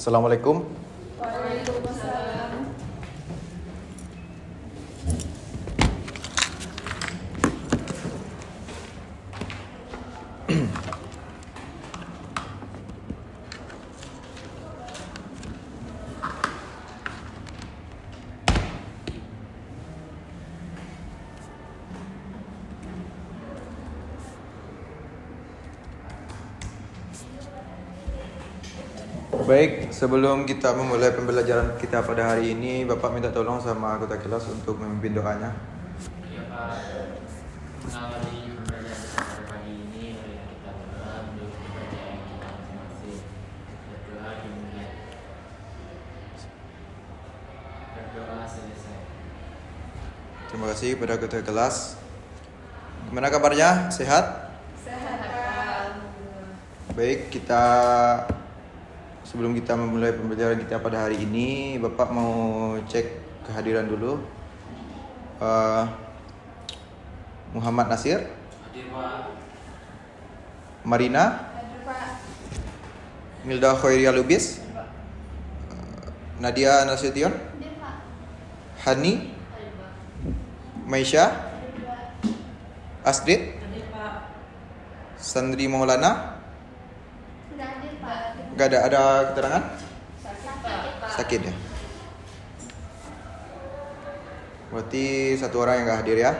Assalamualaikum. Waalaikumsalam. Baik, sebelum kita memulai pembelajaran kita pada hari ini, Bapak minta tolong sama anggota kelas untuk memimpin doanya. Ya Pak, mengawali pembelajaran kita pada pagi ini, mari kita berdoa untuk kepercayaan kita masing-masing. Berdoa dimulai. Berdoa selesai. Terima kasih kepada anggota kelas. Gimana kabarnya? Sehat? Sehat. Baik, sebelum kita memulai pembelajaran kita pada hari ini, Bapak mau cek kehadiran dulu. Muhammad Nasir, Hadir Pak. Marina, Hadir Pak. Milda Khairia Lubis, Nadia Nasution, Hadir Pak. Hani, Hadir Pak. Maisha, Hadir Pak. Astrid, Hadir Pak. Sandri Maulana. Sudah hadir Pak. Gak ada keterangan? Sakit Pak. Sakit ya? Berarti satu orang yang gak hadir ya.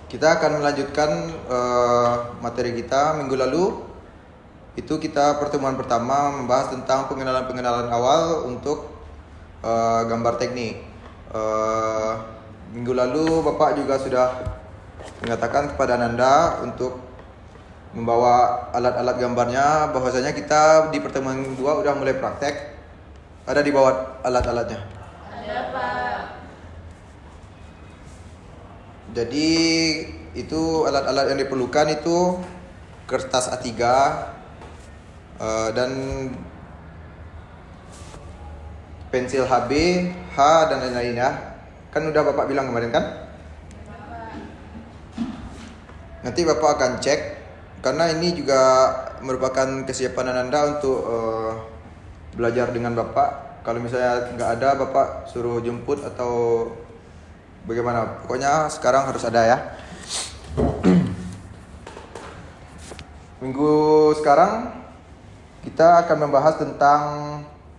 Kita akan melanjutkan materi kita minggu lalu. Itu kita pertemuan pertama membahas tentang pengenalan awal untuk gambar teknik. Minggu lalu Bapak juga sudah mengatakan kepada Nanda untuk membawa alat-alat gambarnya, bahwasanya kita di pertemuan kedua udah mulai praktek. Ada di bawah alat-alatnya. Ada Pak. Jadi itu alat-alat yang diperlukan itu kertas A3 dan pensil HB, H dan lain-lain ya. Kan udah Bapak bilang kemarin kan? Nanti Bapak akan cek, karena ini juga merupakan kesiapan Anda untuk belajar dengan Bapak. Kalau misalnya nggak ada, Bapak suruh jemput atau bagaimana. Pokoknya sekarang harus ada ya. Minggu sekarang kita akan membahas tentang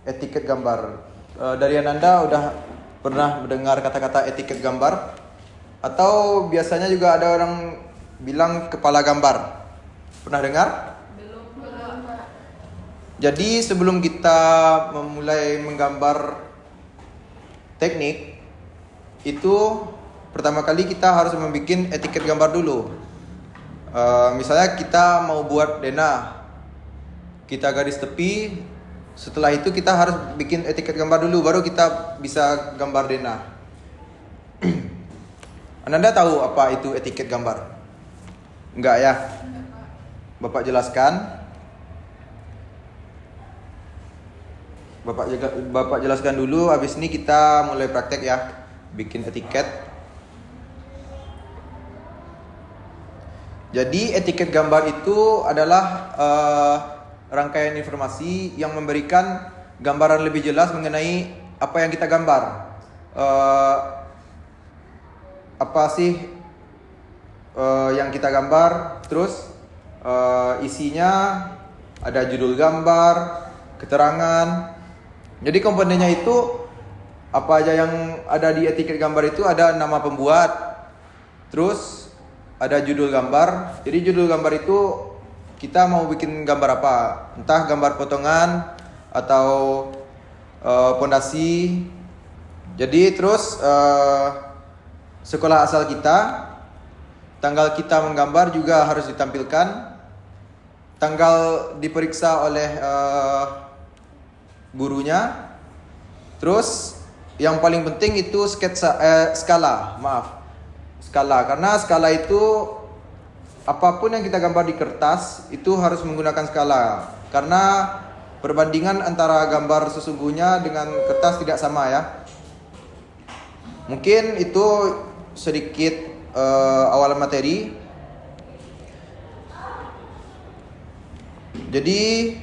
etiket gambar. Dari Anda udah pernah mendengar kata-kata etiket gambar? Atau biasanya juga ada orang bilang kepala gambar? Pernah dengar? Belum Pak. Jadi sebelum kita memulai menggambar teknik, itu pertama kali kita harus membuat etiket gambar dulu. Misalnya kita mau buat denah, kita garis tepi. Setelah itu kita harus bikin etiket gambar dulu, baru kita bisa gambar denah. Anda tahu apa itu etiket gambar? Enggak ya? Bapak jelaskan. Bapak jelaskan dulu, habis ini kita mulai praktek ya, bikin etiket. Jadi etiket gambar itu adalah rangkaian informasi yang memberikan gambaran lebih jelas mengenai apa yang kita gambar. Apa sih yang kita gambar, terus isinya ada judul gambar, keterangan. Jadi komponennya itu apa aja yang ada di etiket gambar itu, ada nama pembuat, terus ada judul gambar. Jadi judul gambar itu kita mau bikin gambar apa, entah gambar potongan atau pondasi. Jadi terus sekolah asal kita, tanggal kita menggambar juga harus ditampilkan, tanggal diperiksa oleh gurunya. Terus yang paling penting itu skala, karena skala itu apapun yang kita gambar di kertas itu harus menggunakan skala, karena perbandingan antara gambar sesungguhnya dengan kertas tidak sama ya. Mungkin itu sedikit awal materi. Jadi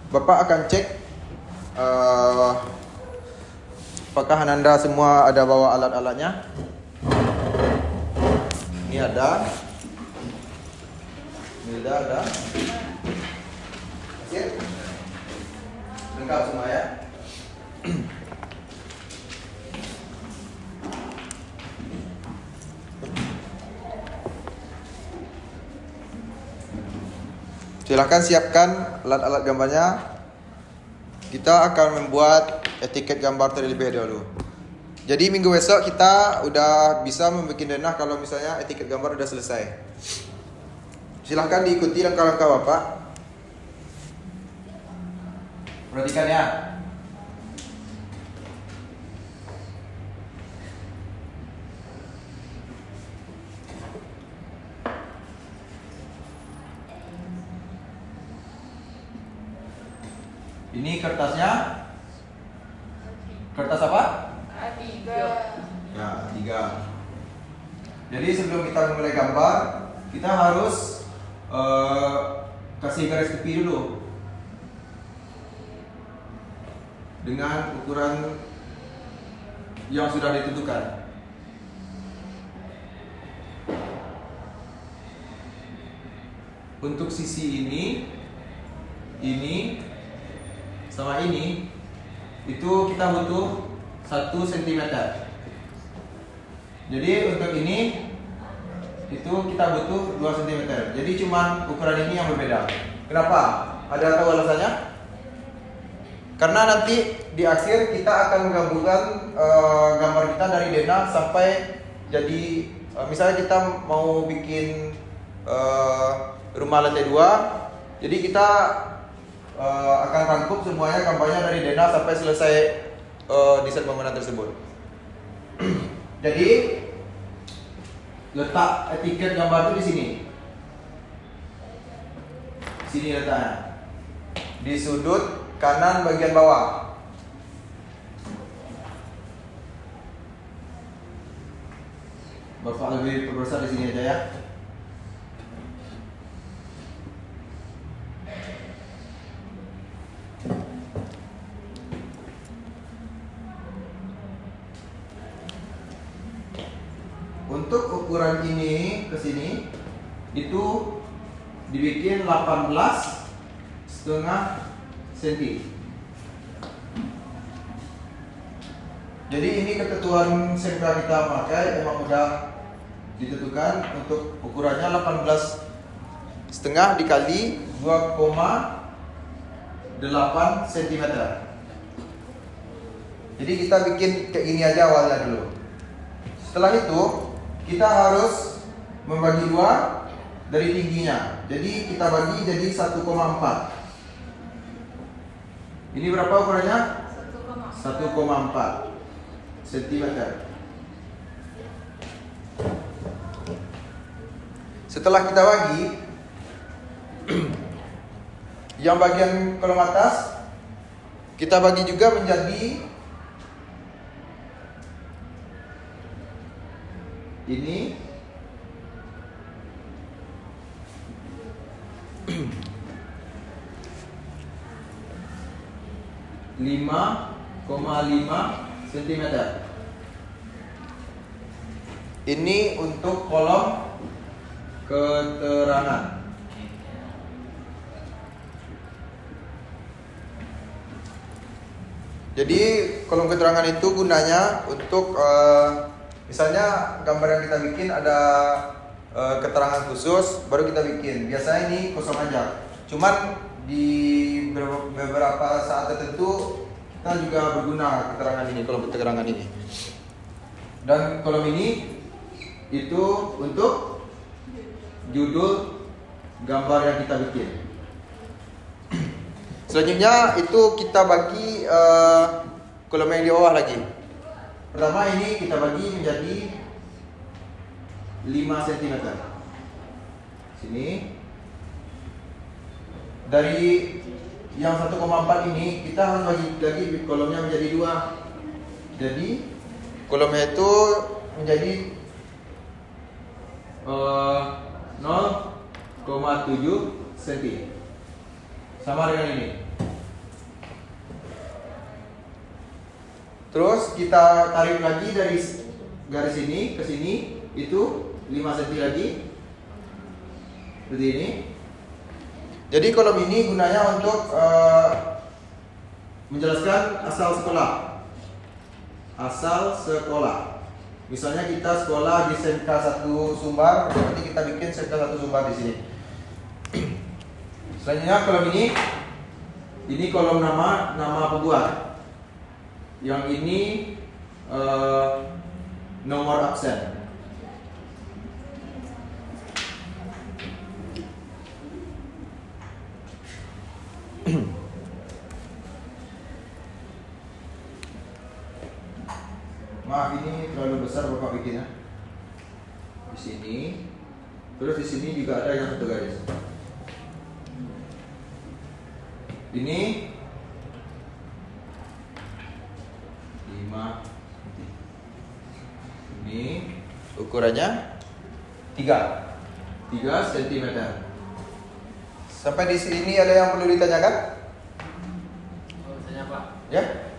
Bapak akan cek apakah Ananda semua ada bawa alat-alatnya. Ini ada. Ini ada. Sip. Lengkap semua ya. Silahkan siapkan alat-alat gambarnya. Kita akan membuat etiket gambar terlebih dahulu. Jadi minggu besok kita udah bisa membuat denah kalau misalnya etiket gambar udah selesai. Silahkan diikuti langkah-langkah Bapak. Perhatikan ya. Ini kertasnya. Kertas apa? A3. Ya, 3. Jadi sebelum kita mulai gambar, kita harus kasih garis tepi dulu dengan ukuran yang sudah ditentukan. Untuk sisi ini sama ini itu kita butuh 1 cm. Jadi untuk ini itu kita butuh 2 cm. Jadi cuman ukuran ini yang berbeda. Kenapa? Ada tahu alasannya? Karena nanti di akhir kita akan menggabungkan gambar kita dari denah sampai jadi misalnya kita mau bikin rumah lantai 2. Jadi kita akan rangkup semuanya gambarnya dari denah sampai selesai desain bangunan tersebut. Jadi letak etiket gambar itu di sini. Sini letaknya. Di sudut kanan bagian bawah. Bapak lebih perbesar di sini aja ya. Untuk ukuran ini ke sini itu dibikin 18,5 cm. Jadi ini ketentuan SMK kita pakai emang udah ditentukan untuk ukurannya 18,5 dikali 2,8 cm. Jadi kita bikin kayak gini aja awalnya dulu. Setelah itu kita harus membagi 2 dari tingginya. Jadi kita bagi jadi 1,4. Ini berapa ukurannya? 1,4 cm. Setelah kita bagi, yang bagian kolom atas kita bagi juga menjadi ini 5,5 cm. Ini untuk kolom keterangan. Jadi kolom keterangan itu gunanya untuk misalnya gambar yang kita bikin ada keterangan khusus baru kita bikin. Biasanya ini kosong aja. Cuman di beberapa saat tertentu kita juga berguna keterangan ini, kolom keterangan ini. Dan kolom ini itu untuk judul gambar yang kita bikin. Selanjutnya itu kita bagi kolom yang di bawah lagi. Pertama ini kita bagi menjadi 5 cm. Sini. Dari yang 1,4 ini kita harus bagi lagi kolomnya menjadi 2. Jadi kolomnya itu menjadi 0,7 cm. Sama dengan ini. Terus kita tarik lagi dari garis ini ke sini, itu 5 cm lagi. Seperti ini. Jadi kolom ini gunanya untuk menjelaskan asal sekolah. Asal sekolah. Misalnya kita sekolah di SMK 1 Sumbar, berarti kita bikin SMK 1 Sumbar di sini. Selanjutnya kolom ini kolom nama pembuat. Yang ini nomor absen. Maaf, ini terlalu besar Bapak bikinnya. Di sini. Terus di sini juga ada yang satu garis. Ini 5. Ini ukurannya 3 cm. Sampai di sini ada yang perlu ditanyakan? Oh, tanya Pak. Ya?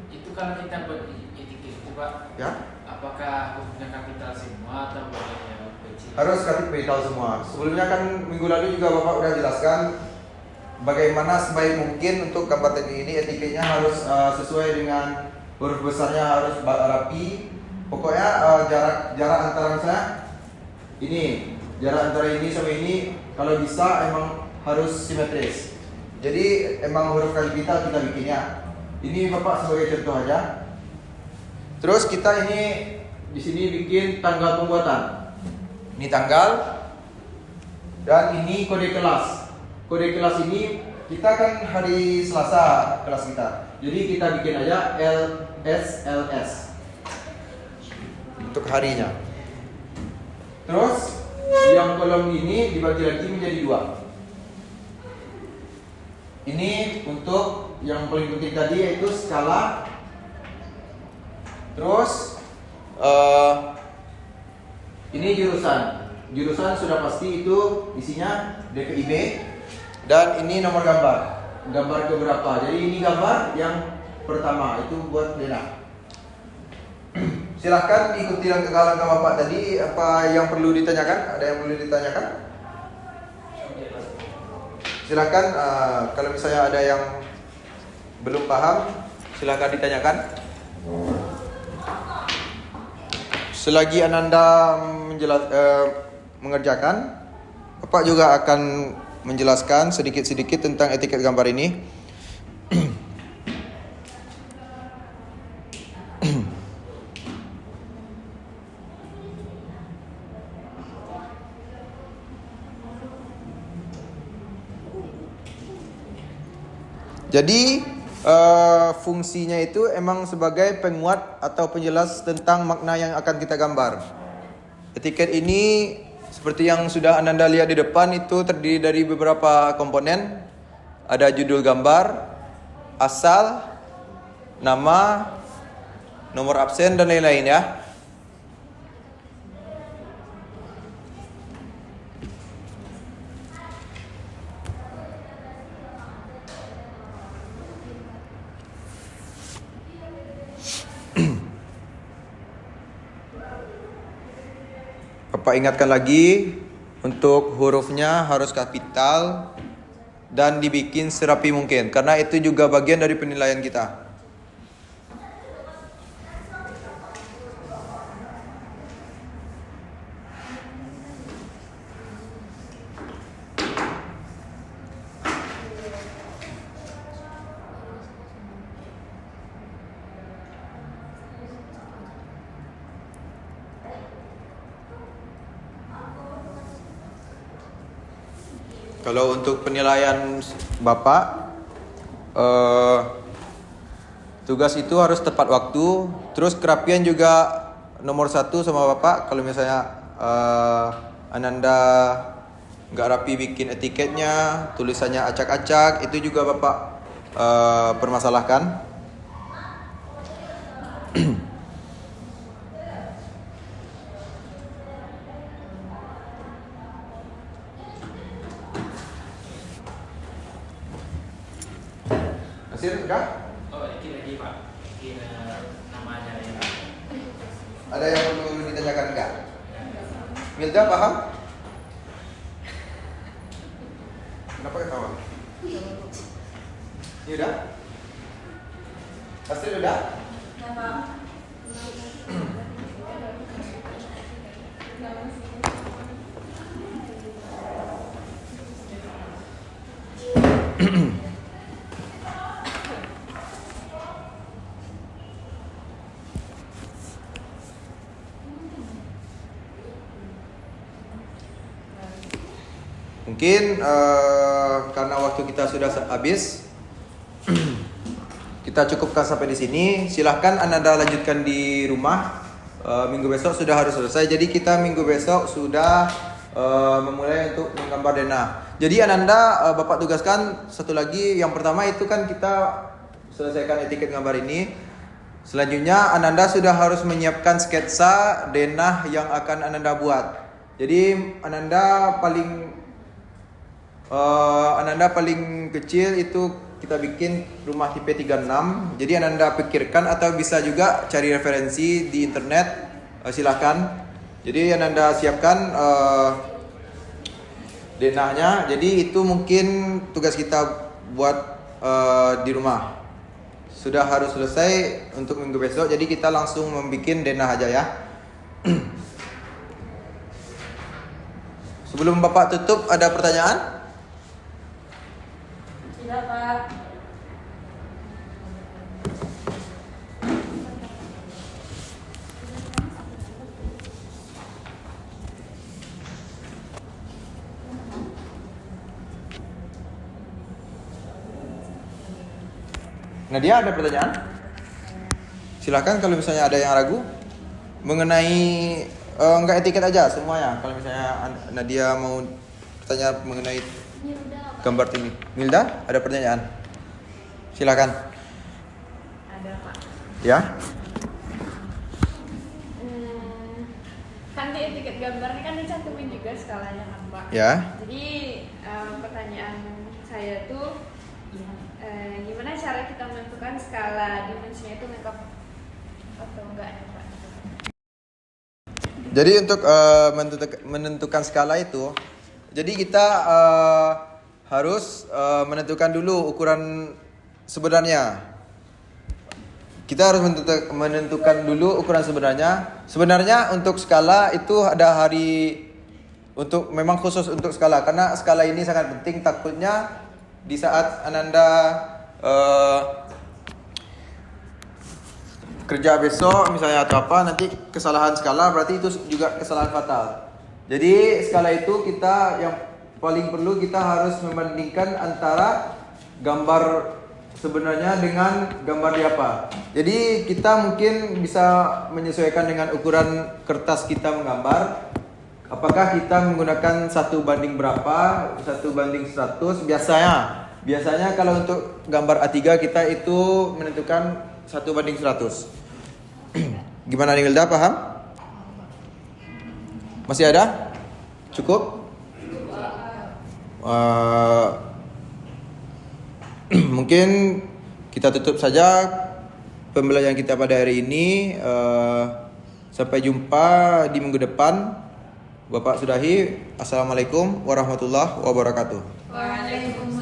Itu kalau kita buat etiket itu Pak, Ya? apakah hurufnya kapital semua atau boleh kecil? Harus kapital semua. Sebelumnya kan minggu lalu juga Bapak udah jelaskan bagaimana sebaik mungkin untuk gambar teknik ini etiketnya harus sesuai dengan huruf besarnya, harus rapi. Pokoknya jarak antara misalnya ini, jarak antara ini sama ini kalau bisa emang harus simetris. Jadi emang huruf kapital kita bikinnya. Ini Bapak sebagai contoh aja. Terus kita ini di sini bikin tanggal pembuatan. Ini tanggal dan ini kode kelas. Kode kelas ini kita kan hari Selasa kelas kita. Jadi kita bikin aja LSLS untuk harinya. Terus yang kolom ini dibagi lagi menjadi 2. Ini untuk yang paling penting tadi yaitu skala. Terus ini jurusan. Jurusan sudah pasti itu isinya DPIB. Dan ini nomor gambar. Gambar keberapa? Jadi ini gambar yang pertama itu buat Lena. Silahkan ikuti langkah-langkah Bapak tadi. Apa yang perlu ditanyakan? Ada yang perlu ditanyakan? Silahkan kalau misalnya ada yang belum paham, silahkan ditanyakan. Selagi Ananda mengerjakan, Bapak juga akan menjelaskan sedikit-sedikit tentang etiket gambar ini. Jadi fungsinya itu emang sebagai penguat atau penjelas tentang makna yang akan kita gambar. Etiket ini seperti yang sudah Ananda lihat di depan itu terdiri dari beberapa komponen. Ada judul gambar, asal, nama, nomor absen dan lain-lain ya. Bapak ingatkan lagi, untuk hurufnya harus kapital dan dibikin serapi mungkin, karena itu juga bagian dari penilaian kita. Kalau untuk penilaian Bapak, tugas itu harus tepat waktu. Terus kerapian juga nomor 1 sama Bapak. Kalau misalnya Ananda nggak rapi bikin etiketnya, tulisannya acak-acak, itu juga Bapak permasalahkan. Hasil sudah? Oh, dikit lagi Pak. mungkin namanya ya. Ada yang perlu ditanyakan enggak? Milda paham? Kenapa ketawa? Ini udah? Pasti udah? Mungkin karena waktu kita sudah habis, kita cukupkan sampai di sini. Silahkan Ananda lanjutkan di rumah. Minggu besok sudah harus selesai. Jadi kita minggu besok sudah memulai untuk menggambar denah. Jadi Ananda, Bapak tugaskan satu lagi. Yang pertama itu kan kita selesaikan etiket gambar ini. Selanjutnya Ananda sudah harus menyiapkan sketsa denah yang akan Ananda buat. Jadi Ananda paling kecil itu kita bikin rumah tipe 36. Jadi Ananda pikirkan atau bisa juga cari referensi di internet, silahkan. Jadi Ananda siapkan denahnya. Jadi itu mungkin tugas kita buat di rumah. Sudah harus selesai untuk minggu besok. Jadi kita langsung membuat denah aja ya. Sebelum Bapak tutup, ada pertanyaan? Tidak, Pak. Nadia, ada pertanyaan? Silahkan kalau misalnya ada yang ragu mengenai enggak etiket aja semuanya. Kalau misalnya Nadia mau bertanya mengenai Ini udah. gambar ini. Milda, ada pertanyaan? Silakan. Ada, Pak. Ya. Kan di etiket gambar ini kan dicantumin juga skalanya kan, Pak. Ya. Jadi pertanyaan saya tuh gimana cara kita menentukan skala dimensinya itu lengkap atau enggaknya, Pak? Jadi untuk menentukan skala itu, jadi kita harus menentukan dulu ukuran sebenarnya. Kita harus menentukan dulu ukuran sebenarnya. Sebenarnya untuk skala itu ada hari untuk memang khusus untuk skala, karena skala ini sangat penting. Takutnya di saat Ananda kerja besok misalnya atau apa, nanti kesalahan skala berarti itu juga kesalahan fatal. Jadi skala itu kita yang paling perlu kita harus membandingkan antara gambar sebenarnya dengan gambar di apa. Jadi kita mungkin bisa menyesuaikan dengan ukuran kertas kita menggambar. Apakah kita menggunakan 1 banding berapa, 1 banding 100 biasanya kalau untuk gambar A3 kita itu menentukan 1 banding 100. Gimana nih Hilda, paham? Masih ada? Cukup? Mungkin kita tutup saja pembelajaran kita pada hari ini. Sampai jumpa di minggu depan. Bapak sudahi. Assalamualaikum warahmatullahi wabarakatuh. Waalaikumsalam.